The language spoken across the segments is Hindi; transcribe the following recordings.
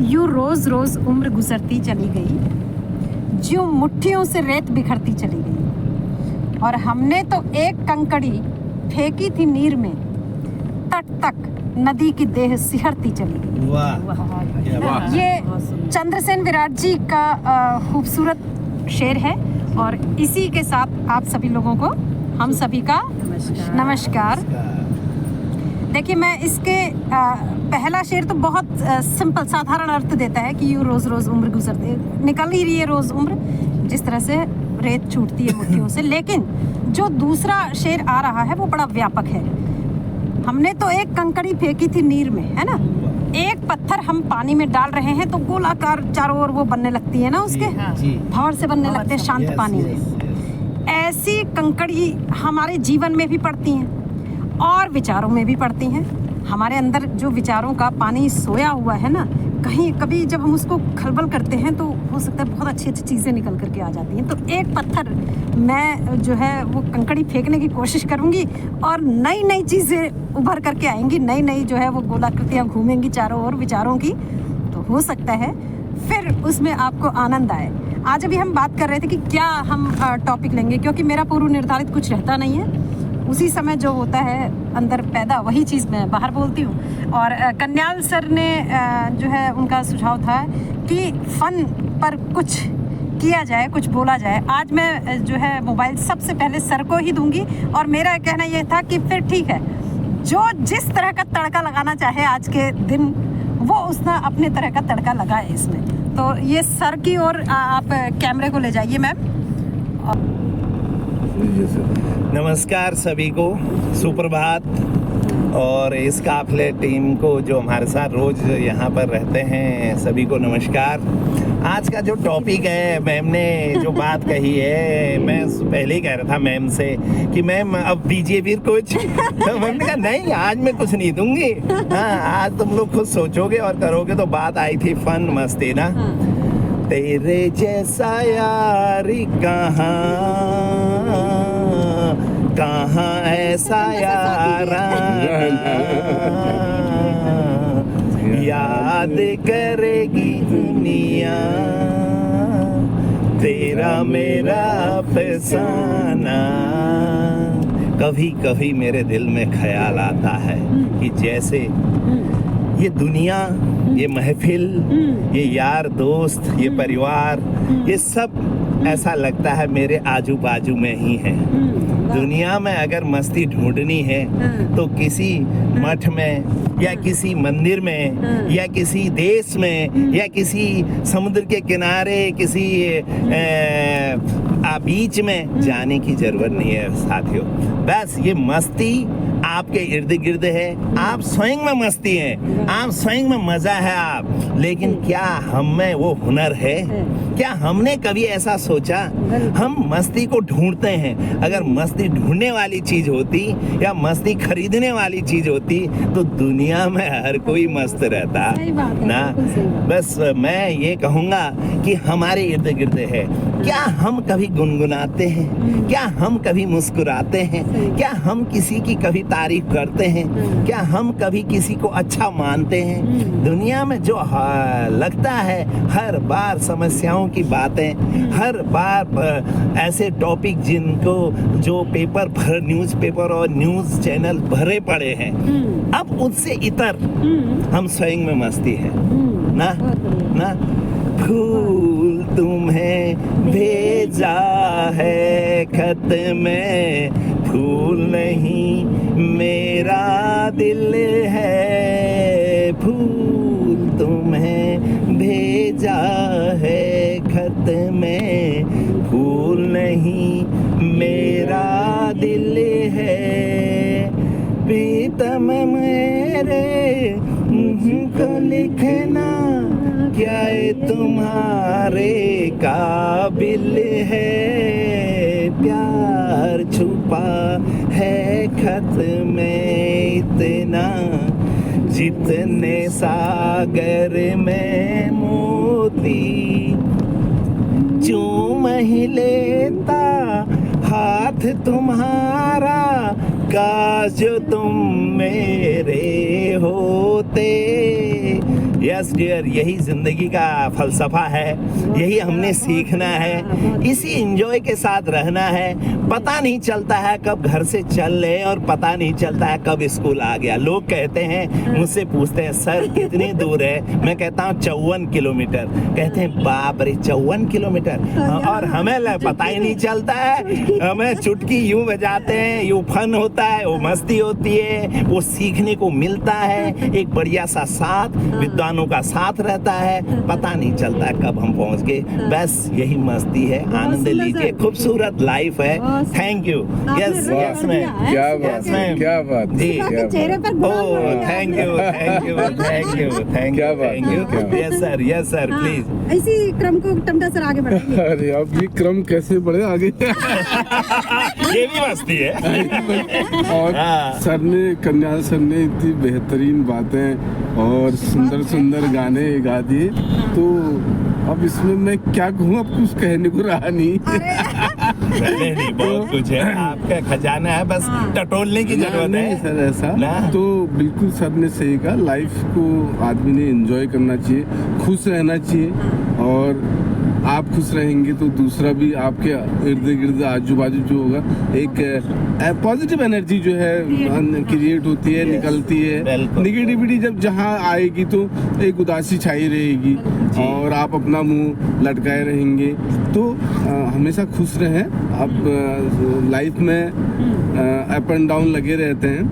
यूं रोज रोज उम्र गुजरती चली गई, ज्यों मुट्ठियों से रेत बिखरती चली गई, और हमने तो एक कंकड़ी फेंकी थी नीर में, तट तक नदी की देह सिहरती चली गई। वाह। ये चंद्रसेन विराट जी का खूबसूरत शेर है, और इसी के साथ आप सभी लोगों को हम सभी का नमस्कार। देखिए, मैं इसके पहला शेर तो बहुत सिंपल साधारण अर्थ देता है कि यूँ रोज़ रोज़ उम्र गुजरती निकल ही रही है, रोज़ उम्र जिस तरह से रेत छूटती है मुट्ठियों से। लेकिन जो दूसरा शेर आ रहा है वो बड़ा व्यापक है। हमने तो एक कंकड़ी फेंकी थी नीर में, है ना, एक पत्थर हम पानी में डाल रहे हैं तो गोलाकार चारों ओर वो बनने लगती है ना, उसके भंवर से बनने लगते हैं शांत पानी में। ऐसी कंकड़ी हमारे जीवन में भी पड़ती हैं और विचारों में भी पड़ती हैं। हमारे अंदर जो विचारों का पानी सोया हुआ है ना, कहीं कभी जब हम उसको खलबल करते हैं तो हो सकता है बहुत अच्छी अच्छी चीज़ें निकल करके आ जाती हैं। तो एक पत्थर मैं जो है वो कंकड़ी फेंकने की कोशिश करूंगी और नई नई चीज़ें उभर करके आएंगी, नई नई जो है वो गोलाकृतियाँ घूमेंगी चारों ओर विचारों की। तो हो सकता है फिर उसमें आपको आनंद आए। आज अभी हम बात कर रहे थे कि क्या हम टॉपिक लेंगे, क्योंकि मेरा पूर्व निर्धारित कुछ रहता नहीं है, उसी समय जो होता है अंदर पैदा वही चीज़ मैं बाहर बोलती हूँ। और कन्याल सर ने जो है उनका सुझाव था कि फ़न पर कुछ किया जाए, कुछ बोला जाए। आज मैं जो है मोबाइल सबसे पहले सर को ही दूंगी, और मेरा कहना ये था कि फिर ठीक है, जो जिस तरह का तड़का लगाना चाहे आज के दिन वो उसने अपने तरह का तड़का लगाए इसमें। तो ये सर की ओर आप कैमरे को ले जाइए मैम। नमस्कार सभी को, सुप्रभात। और इस काफिले टीम को जो हमारे साथ रोज यहाँ पर रहते हैं सभी को नमस्कार। आज का जो टॉपिक है, मैम ने जो बात कही है, मैं पहले ही कह रहा था मैम से कि मैम अब दीजिए फिर कुछ। तो मैम ने कहा नहीं, आज मैं कुछ नहीं दूंगी। हाँ, आज तुम लोग खुद सोचोगे और करोगे। तो बात आई थी फन मस्ती ना। तेरे जैसा यारी कहाँ ऐसा यारा, याद करेगी दुनिया तेरा मेरा अफसाना। कभी कभी मेरे दिल में ख्याल आता है कि जैसे ये दुनिया, ये महफिल, ये यार दोस्त, ये परिवार, ये सब ऐसा लगता है मेरे आजू बाजू में ही है। दुनिया में अगर मस्ती ढूंढनी है तो किसी मठ में या किसी मंदिर में या किसी देश में या किसी समुद्र के किनारे किसी बीच में जाने की जरूरत नहीं है साथियों। बस ये मस्ती आपके इर्द गिर्द है, आप स्वयं में मस्ती हैं, आप स्वयं में मजा है आप। लेकिन क्या हम में वो हुनर है? क्या हमने कभी ऐसा सोचा? हम मस्ती को ढूंढते हैं। अगर मस्ती ढूंढने वाली चीज होती या मस्ती खरीदने वाली चीज होती तो दुनिया में हर कोई मस्त रहता ना। बस मैं ये कहूँगा कि हमारे इर्द गिर्द है। क्या हम कभी गुनगुनाते हैं? क्या हम कभी मुस्कुराते हैं? क्या हम किसी की कभी तारीफ करते हैं? क्या हम कभी किसी को अच्छा मानते हैं? दुनिया में जो लगता है हर बार समस्याओं की बातें, हर बार ऐसे टॉपिक जिनको जो पेपर भर, न्यूज़पेपर और न्यूज़ चैनल भरे पड़े हैं, अब उससे इतर हम स्वयं में मस्ती है ना। ना फूल तुम्हें भेजा है खत में, फूल नहीं मेरा दिल है। फूल तुम्हें भेजा है खत में, फूल नहीं मेरा दिल है। प्रीतम मेरे को लिखना क्या ये तुम्हारे काबिल है। प्यार छुपा है खत में इतना, जितने सागर में मोती। चूम ही लेता हाथ तुम्हारा, काश जो तुम मेरे होते। यस डियर, यही जिंदगी का फलसफा है, यही हमने सीखना है, इसी एंजॉय के साथ रहना है। पता नहीं चलता है कब घर से चल ले और पता नहीं चलता है कब स्कूल आ गया। लोग कहते हैं, मुझसे पूछते हैं सर कितनी दूर है, मैं कहता हूँ 54 किलोमीटर। कहते हैं बाप रे 54 किलोमीटर, और हमें पता ही नहीं चलता है। हमें चुटकी यूं बजाते हैं, यूं फन होता है, वो मस्ती होती है, वो सीखने को मिलता है। एक बढ़िया सा साथ, विद्वानों का साथ रहता है, पता नहीं चलता है कब हम पहुंच गए। बस यही मस्ती है, आनंद लीजिए, खूबसूरत लाइफ है। Thank you. Yes yes ma'am, क्या बात है, क्या बात जी, चेहरे पर oh thank you thank you thank you thank क्या यू बात थैंक है, यू। क्या बात। Yes sir please. इसी क्रम को टमटा सर आगे बढ़ाइए। अरे अब ये क्रम कैसे बढ़े आगे। ये भी मस्ती है। और हाँ। सर ने, कन्या सर ने इतनी बेहतरीन बातें और सुंदर सुंदर गाने गा दिए, तो अब इसमें मैं क्या कहूँ, अब कुछ कहने को रहा नहीं। नहीं बहुत कुछ है, आपका खजाना है, बस टटोलने की जरूरत नहीं है सर ऐसा ना? तो बिल्कुल सर ने सही कहा, लाइफ को आदमी ने एंजॉय करना चाहिए, खुश रहना चाहिए, और आप खुश रहेंगे तो दूसरा भी आपके इर्द गिर्द आजू बाजू जो होगा, एक पॉजिटिव एनर्जी जो है क्रिएट होती है, निकलती है। बिल्कुल। निगेटिविटी जब जहाँ आएगी तो एक उदासी छाई रहेगी और आप अपना मुंह लटकाए रहेंगे। तो हमेशा खुश रहें। अब लाइफ में अप एंड डाउन लगे रहते हैं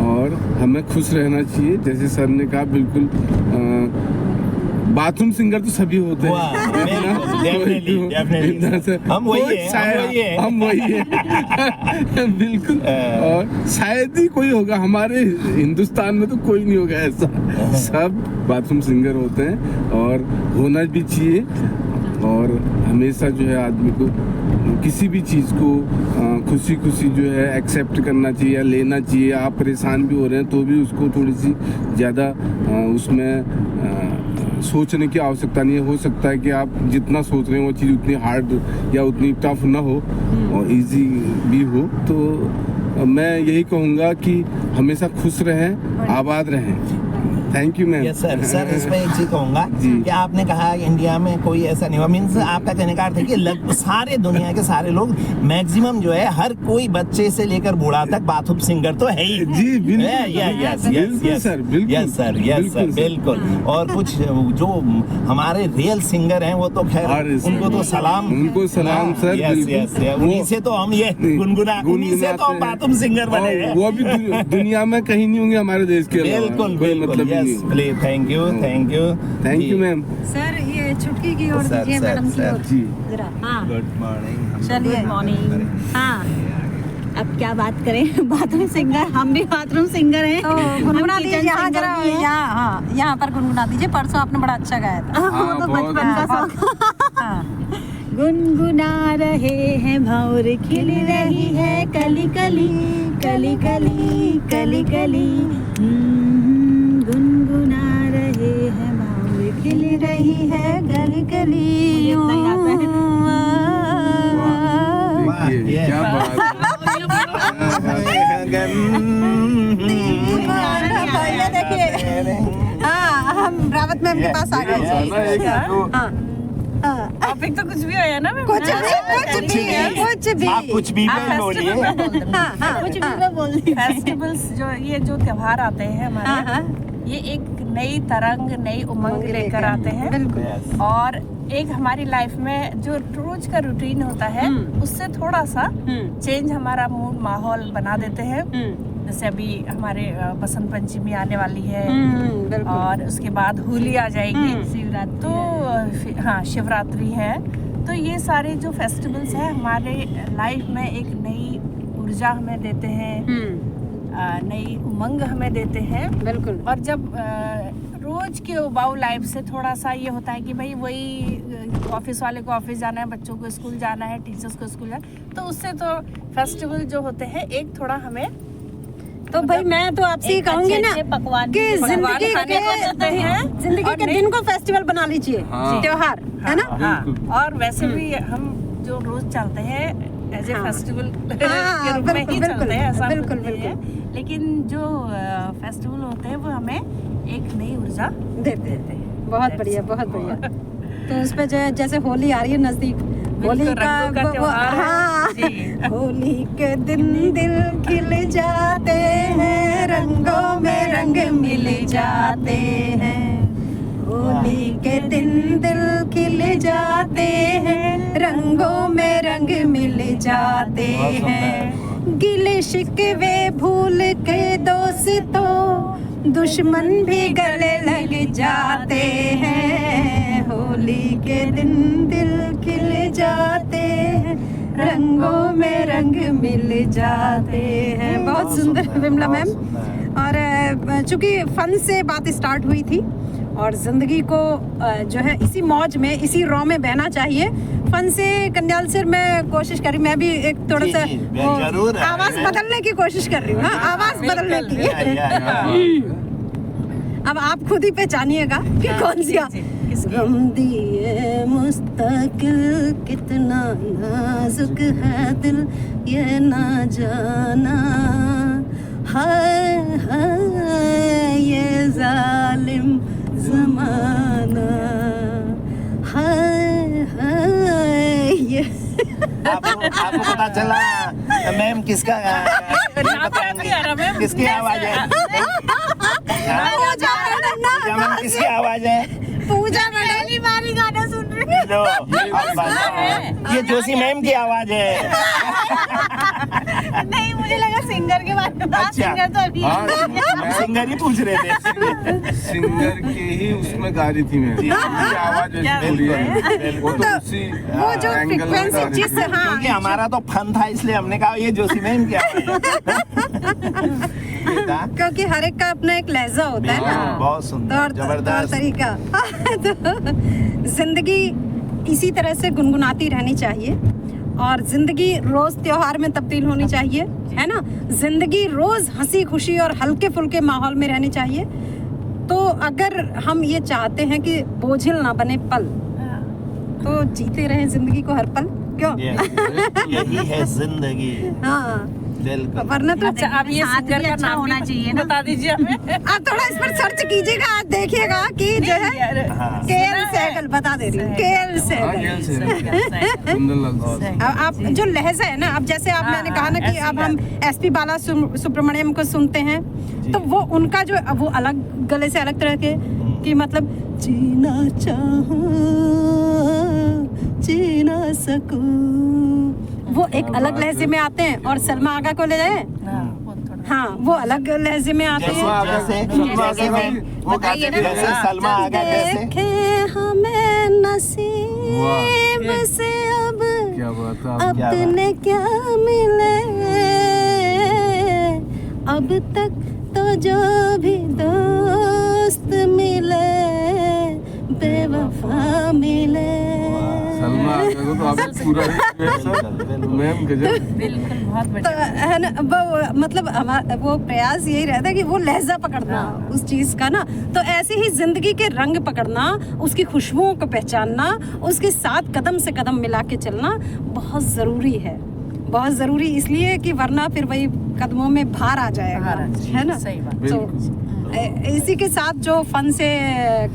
और हमें खुश रहना चाहिए। जैसे सर ने कहा, बिल्कुल बाथरूम सिंगर तो सभी होते वाह, definitely, definitely। हम वही हैं, हम वही हैं। बिल्कुल। और शायद ही कोई होगा हमारे हिंदुस्तान में, तो कोई नहीं होगा ऐसा। सब बाथरूम सिंगर होते हैं और होना भी चाहिए। और हमेशा जो है आदमी को किसी भी चीज़ को खुशी खुशी जो है एक्सेप्ट करना चाहिए या लेना चाहिए। आप परेशान भी हो रहे हैं तो भी उसको थोड़ी सी ज़्यादा उसमें सोचने की आवश्यकता नहीं है। हो सकता है कि आप जितना सोच रहे हैं वो चीज़ उतनी हार्ड या उतनी टफ ना हो और इजी भी हो। तो मैं यही कहूँगा कि हमेशा खुश रहें, आबाद रहें। Thank you ma'am. Yes sir. Sir इसमें एक चीज कहूंगा जी। कि आपने कहा इंडिया में कोई ऐसा नहीं हुआ, मीन्स आपका कहने का अर्थ है कि सारे दुनिया के सारे लोग मैक्सिमम जो है, हर कोई बच्चे से लेकर बूढ़ा तक बाथरूम सिंगर तो है ही। जी बिल्कुल। यस बिल्कुल सर, बिल्कुल। यस सर, यस सर, बिल्कुल। और कुछ जो हमारे रियल सिंगर हैं वो तो खैर उनको तो सलाम, उनको सलाम सर। यस यस, उन्हीं से तो हम ये गुनगुना, उन्हीं से तो हम बाथरूम सिंगर बने हैं। वो भी दुनिया में कहीं नहीं होंगे हमारे देश के अलावा। बिल्कुल कोई बिल्कुल। मतलब ही यस नहीं। Please, thank you thank you thank you ma'am. Sir ये छुटकी की ओर सर, दीजिए, सर, मैडम की सर। ओर जी जरा। हाँ गुड मॉर्निंग। चलिए। Good morning. हाँ अब क्या बात करें, बाथरूम सिंगर, हम भी बाथरूम सिंगर हैं। तो गुनगुना दीजिए किचन यहाँ सिंगर जरा, भी हैं। यहाँ हाँ यहाँ पर गुनगुना दीजिए। परसों आपने बड़ा अच्छा गाया था। वो तो बहुत बचपन का हाँ, शौक। हाँ। गुनगुना रहे हैं भौर खिल रही है कली कली कली कली कली कली। गुनगुना रहे हैं भौर खिल रही है गली गली। इतना ही आता है। देखिए क्या बात पहले देखिए, हाँ हम रावत मैम के पास आ गए। हाँ, टॉपिक तो कुछ भी है ना मैम। कुछ भी आप कुछ भी बोलिए। कुछ भी मैं बोल दी। फेस्टिवल्स जो ये जो त्योहार आते हैं हाँ, हमारे, ये एक नई तरंग, नई उमंग लेकर आते हैं। बिल्कुल। और एक हमारी लाइफ में जो रोज का रूटीन होता है उससे थोड़ा सा चेंज हमारा मूड, माहौल बना देते हैं। जैसे अभी हमारे बसंत पंचमी आने वाली है बिल्कुल। और उसके बाद होली आ जाएगी, शिवरात्रि तो हाँ शिवरात्रि है। तो ये सारे जो फेस्टिवल्स हैं हमारे लाइफ में एक नई ऊर्जा हमें देते हैं, नई उमंग हमें देते हैं। बिल्कुल। और जब रोज के उबाऊ लाइफ से थोड़ा सा ये होता है कि भाई वही ऑफिस वाले को ऑफिस जाना है, बच्चों को स्कूल जाना है, टीचर्स को स्कूल जाना है, तो उससे तो फेस्टिवल जो होते हैं एक थोड़ा हमें तो भाई मैं तो आपसे ही कहूंगी ना पकवान कि जिंदगी खाने को देते हैं। जिंदगी के दिन को फेस्टिवल बना लीजिए, हाँ। त्योहार है ना। हाँ, और वैसे भी हम जो रोज चलते हैं एज ए हाँ। फेस्टिवल हाँ, के रूप में ही बिल्कुल, चलते हैं, ऐसा बिल्कुल, कुछ नहीं है। लेकिन जो फेस्टिवल होते हैं वो हमें एक नई ऊर्जा देते हैं। बहुत बढ़िया, बहुत बढ़िया। तो उस पे जो है, जैसे होली आ रही है नजदीक, होली का रंगों का त्योहार है। हाँ, जी। होली के दिन दिल खिल जाते हैं, रंगों में रंग मिल जाते हैं। होली के दिन दिल खिल जाते हैं, रंगों में रंग मिल जाते हैं। गिले शिकवे भूल के दोस्तों, दुश्मन भी गले लग जाते हैं। होली के दिन दिल खिल जाते हैं, रंगों में रंग मिल जाते हैं। बहुत सुंदर विमला मैम। और चूंकि फन से बात स्टार्ट हुई थी और जिंदगी को जो है इसी मौज में, इसी रॉ में बहना चाहिए। फन से कन्याल सर मैं कोशिश करी, मैं भी एक थोड़ा जी, सा जी, जरूर है। आवाज बदलने की कोशिश कर रही हूँ। हाँ, आवाज बदलने की। अब आप खुद ही पहचानिएगा कि कौन सी गम दिए मुस्तकिल, कितना नाजुक है दिल ये ना जाना। हाय हाय ये जालिम जमाना, हाय हाय ये आपको पता चला मैम किसका किसकी आवाज है? मैम किसकी आवाज है? पूजा पहली बारी गाना सुन रही लो, अब बताओ। ये जोशी मैम की आवाज है। नहीं, मुझे लगा सिंगर के बारे में। अच्छा। सिंगर तो अभी हम सिंगर ही पूछ रहे थे। सिंगर के ही उसमें गा रही थी मैं, उनकी आवाज वैसी थोड़ी है, वो तो उसी वो जो एंगल में फ्रीक्वेंसी गा रही जिस थी। हाँ क्योंकि हमारा तो फन था इसलिए हमने कहा ये जोशी मैम की आवाज है। ये था। क्योंकि हर एक का अपना एक लहजा होता है ना, बहुत तौर सुंदर, तौर जबरदस्त। तरीका। तो जिंदगी इसी तरह से गुनगुनाती रहनी चाहिए और जिंदगी रोज त्योहार में तब्दील होनी चाहिए, है ना। जिंदगी रोज हंसी खुशी और हल्के फुल्के माहौल में रहनी चाहिए। तो अगर हम ये चाहते हैं कि बोझिल ना बने पल, तो जीते रहें जिंदगी को हर पल, क्यों? यही है जिंदगी। हाँ, बिल्कुल। वरना तो अच्छा, अब ये सिंगर का नाम होना चाहिए ना, बता दीजिए हमें। आप थोड़ा इस पर सर्च कीजिएगा, आप देखिएगा कि जो है हाँ। केएल सहगल, बता दे रही हूँ, केएल हाँ, सहगल। ये से सुंदरलाल से। अब आप जो लहजा है ना, अब जैसे आप मैंने कहा ना कि अब हम एसपी बाला सुब्रमण्यम को सुनते हैं, तो वो उनका जो वो अलग गले से अलग तरह के कि मतलब जीना चाहूं जी ना सकूं, वो एक अलग लहजे में आते हैं। और सलमा आगा को ले जाए, हाँ, वो अलग लहजे में आते हैं। जैसे वो गाते थे, जैसे सलमा आगा कैसे देखे हमें नसीब से अब क्या बात है, आप अपने क्या मिले, अब तक तो जो भी दोस्त मिले बेवफा मिले। सलमा आगा को तो आप पूरा ही मैम गजब। बिल्कुल, बहुत तो बढ़िया। है ना, वो मतलब हमारा वो प्रयास यही रहता है कि वो लहजा पकड़ना उस चीज का ना। तो ऐसे ही जिंदगी के रंग पकड़ना, उसकी खुशबुओं को पहचानना, उसके साथ कदम से कदम मिला के चलना बहुत जरूरी है। बहुत जरूरी इसलिए कि वरना फिर वही कदमों में भार आ जाएगा, है ना। सही बात। बिल्कुल। इसी के साथ जो फन से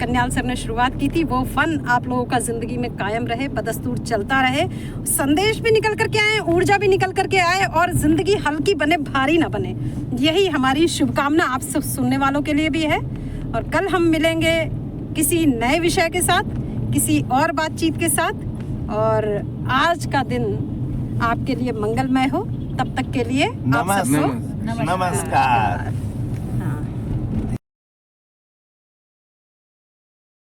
कन्याल सर ने शुरुआत की थी, वो फन आप लोगों का जिंदगी में कायम रहे, बदस्तूर चलता रहे, संदेश भी निकल करके आए, ऊर्जा भी निकल करके आए और जिंदगी हल्की बने, भारी ना बने। यही हमारी शुभकामना आप सब सुनने वालों के लिए भी है। और कल हम मिलेंगे किसी नए विषय के साथ, किसी और बातचीत के साथ। और आज का दिन आपके लिए मंगलमय हो। तब तक के लिए आप सबको नमस्कार।